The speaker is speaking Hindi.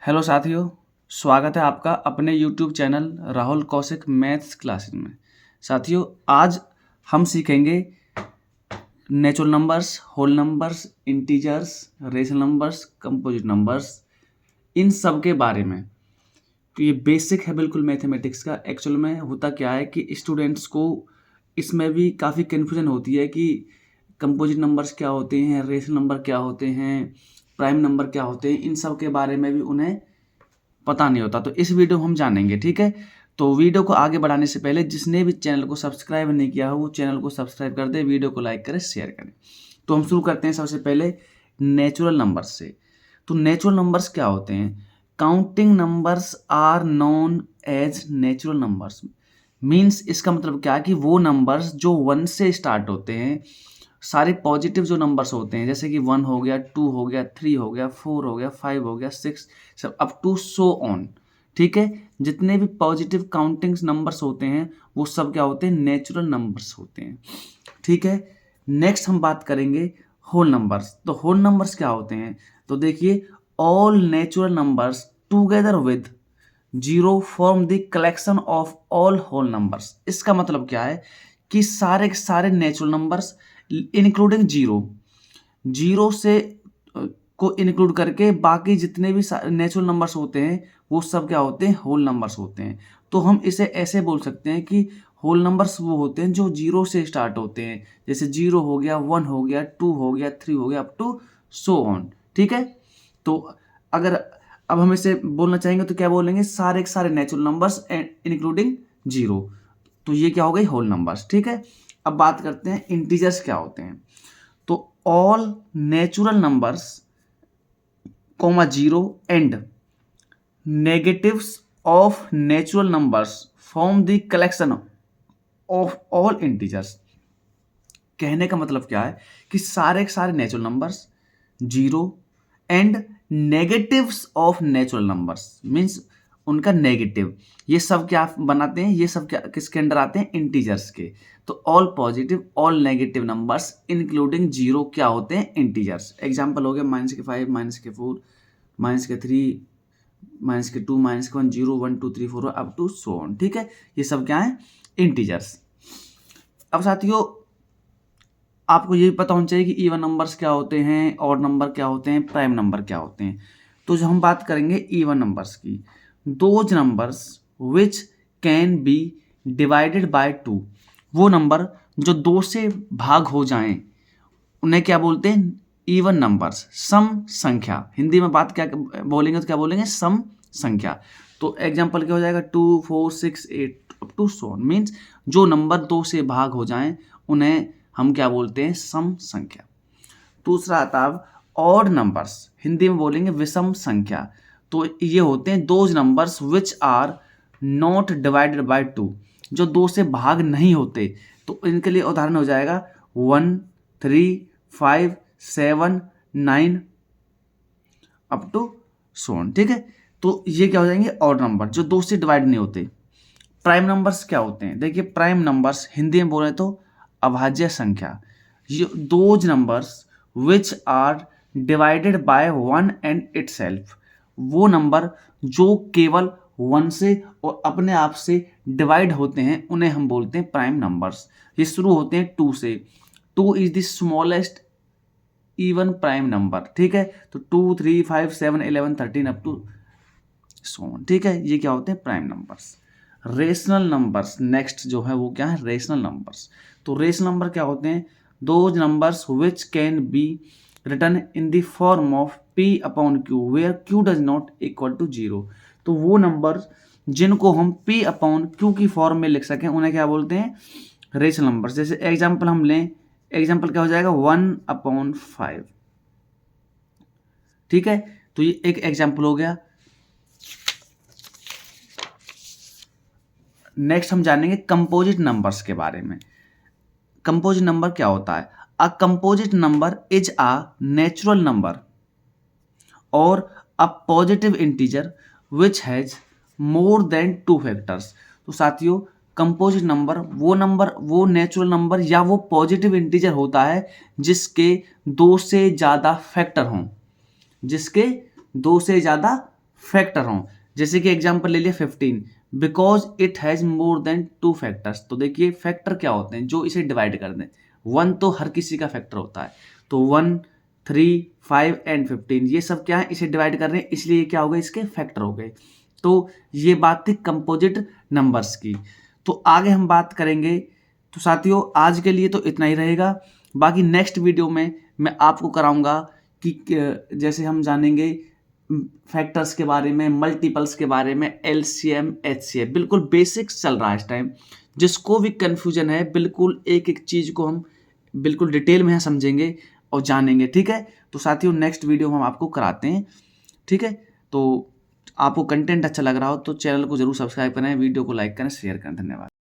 हेलो साथियों, स्वागत है आपका अपने YouTube channel Rahul Kaushik maths classes में। साथियों, आज हम सीखेंगे natural numbers, whole numbers, integers, rational numbers, composite numbers, इन सब के बारे में। तो ये बेसिक है बिल्कुल मैथमेटिक्स का। एक्चुअल में होता क्या है कि स्टूडेंट्स को इसमें भी काफ़ी कन्फ्यूजन होती है कि कंपोजिट नंबर्स क्या होते हैं, रेशनल नंबर क्या होते हैं, प्राइम नंबर क्या होते हैं, इन सब के बारे में भी उन्हें पता नहीं होता। तो इस वीडियो में हम जानेंगे, ठीक है। तो वीडियो को आगे बढ़ाने से पहले जिसने भी चैनल को सब्सक्राइब नहीं किया हो वो चैनल को सब्सक्राइब कर दे, वीडियो को लाइक करें, शेयर करें। तो हम शुरू करते हैं सबसे पहले नेचुरल नंबर्स से। तो नेचुरल नंबर्स क्या होते हैं? Counting numbers are known as natural numbers. Means इसका मतलब क्या है कि वो नंबर्स जो 1 से स्टार्ट होते हैं, सारे पॉजिटिव जो नंबर्स होते हैं, जैसे कि 1 हो गया, 2 हो गया, 3 हो गया, 4 हो गया, 5 हो गया, 6 सब अप टू सो ऑन, ठीक है। जितने भी पॉजिटिव काउंटिंग नंबर्स होते हैं वो सब क्या होते हैं? नेचुरल नंबर्स होते हैं, ठीक है। नेक्स्ट हम बात करेंगे होल नंबर्स। तो होल नंबर्स क्या होते हैं? तो देखिए, all natural numbers together with zero form the collection of all whole numbers. इसका मतलब क्या है कि सारे के सारे natural numbers including zero, zero से को इंक्लूड करके बाकी जितने भी नेचुरल नंबर्स होते हैं वो सब क्या होते हैं? होल नंबर्स होते हैं। तो हम इसे ऐसे बोल सकते हैं कि होल नंबर्स वो होते हैं जो जीरो से स्टार्ट होते हैं, जैसे जीरो हो गया, 1 हो गया, 2 हो गया, 3 हो गया, अप टू सो ऑन, ठीक है। तो अगर अब हम इसे बोलना चाहेंगे तो क्या बोलेंगे? सारे के सारे नेचुरल नंबर्स इंक्लूडिंग जीरो। तो ये क्या हो गई? होल नंबर्स, ठीक है। अब बात करते हैं इंटीजर्स क्या होते हैं। तो all natural numbers comma zero and negatives of natural numbers form the collection of all integers। कहने का मतलब क्या है कि सारे के सारे natural numbers, zero and negatives of natural numbers, means उनका नेगेटिव, ये सब क्या बनाते हैं? ये सब क्या किसके अंडर आते हैं? इंटीजर्स के। तो all positive, all negative numbers including zero क्या होते हैं? इंटीजर्स। एग्जाम्पल हो गया -5, -4, -3, -2, -1, 0, 1, 2, 3, 4 अप टू सो ऑन, ठीक है। ये सब क्या है? इंटीजर्स। अब साथियों, आपको ये भी पता होना चाहिए कि इवन नंबर्स क्या होते हैं, ऑड नंबर क्या होते हैं, प्राइम नंबर क्या होते हैं। तो जो हम बात करेंगे इवन नंबर्स की, those numbers which can B divided by 2, वो नंबर जो 2 से भाग हो जाएं उन्हें क्या बोलते हैं? इवन नंबर्स, सम संख्या। हिंदी में बात क्या बोलेंगे तो क्या बोलेंगे? सम संख्या। तो एग्जाम्पल क्या हो जाएगा? 2, 4, 6, 8 up to so on. Means जो नंबर 2 से भाग हो जाएं उन्हें हम क्या बोलते हैं? सम संख्या। दूसरा आता है ऑड नंबर्स, हिंदी में बोलेंगे विषम संख्या। तो ये होते हैं those numbers which are not divided by 2, जो 2 से भाग नहीं होते। तो इनके लिए उदाहरण हो जाएगा 1, 3, 5, 7, 9 अप टू सो ऑन, ठीक है। तो ये क्या हो जाएंगे? ऑड नंबर जो 2 से डिवाइड नहीं होते। प्राइम नंबर्स क्या होते हैं? देखिए, प्राइम नंबर्स हिंदी में बोले तो अभाज्य संख्या। ये those numbers which are divided by 1 and itself, वो नंबर जो केवल 1 से और अपने आप से डिवाइड होते हैं उन्हें हम बोलते हैं प्राइम नंबर्स। ये शुरू होते हैं 2 से। 2 is the smallest even prime number, ठीक है। तो 2, 3, 5, 7, 11, 13 अप टू सो ऑन, ठीक है। ये क्या होते हैं? Prime numbers. Rational numbers next जो है वो क्या है? Rational numbers. तो रेशनल नंबर क्या होते हैं? Those numbers which can be written in the form of p upon q where q does not equal to 0। तो वो नंबर जिनको हम p अपॉन q की फॉर्म में लिख सकें उन्हें क्या बोलते हैं? Rational numbers. जैसे एग्जाम्पल हम लें, एग्जाम्पल क्या हो जाएगा? 1/5, ठीक है। तो ये एक एग्जाम्पल हो गया। नेक्स्ट हम जानेंगे कंपोजिट नंबर्स के बारे में। कंपोजिट नंबर क्या होता है? A composite number is a natural number और a positive integer which has more than 2 factors. तो साथियों, कंपोजिट नंबर वो नेचुरल नंबर या वो पॉजिटिव इंटीजर होता है जिसके 2 से ज़्यादा फैक्टर हों, जिसके 2 से ज़्यादा फैक्टर हों। जैसे कि एग्जांपल ले लिया 15, because it has more than 2 factors. तो देखिए फैक्टर क्या होते हैं, जो इसे डिवाइड कर दें। 1 तो हर किसी का फैक्टर होता है, तो 1, 3, 5 एंड 15 ये सब क्या है, इसे डिवाइड कर रहे हैं, इसलिए क्या हो गए, इसके फैक्टर हो गए। तो ये बात थी कंपोजिट नंबर्स की। तो आगे हम बात करेंगे। तो साथियों आज के लिए तो इतना ही रहेगा। बाकी नेक्स्ट वीडियो में मैं आपको कराऊंगा कि जैसे हम जानेंगे फैक्टर्स के बारे में, मल्टीपल्स के बारे में, एलसीएम, एचसीएफ, बिल्कुल बेसिक्स चल रहा है इस टाइम। जिसको भी कन्फ्यूजन है बिल्कुल एक एक चीज़ को हम बिल्कुल डिटेल में समझेंगे और जानेंगे। ठीक है, तो साथियों नेक्स्ट वीडियो हम आपको कराते हैं। ठीक है, तो आपको कंटेंट अच्छा लग रहा हो तो चैनल को जरूर सब्सक्राइब करें, वीडियो को लाइक करें, शेयर करें। धन्यवाद।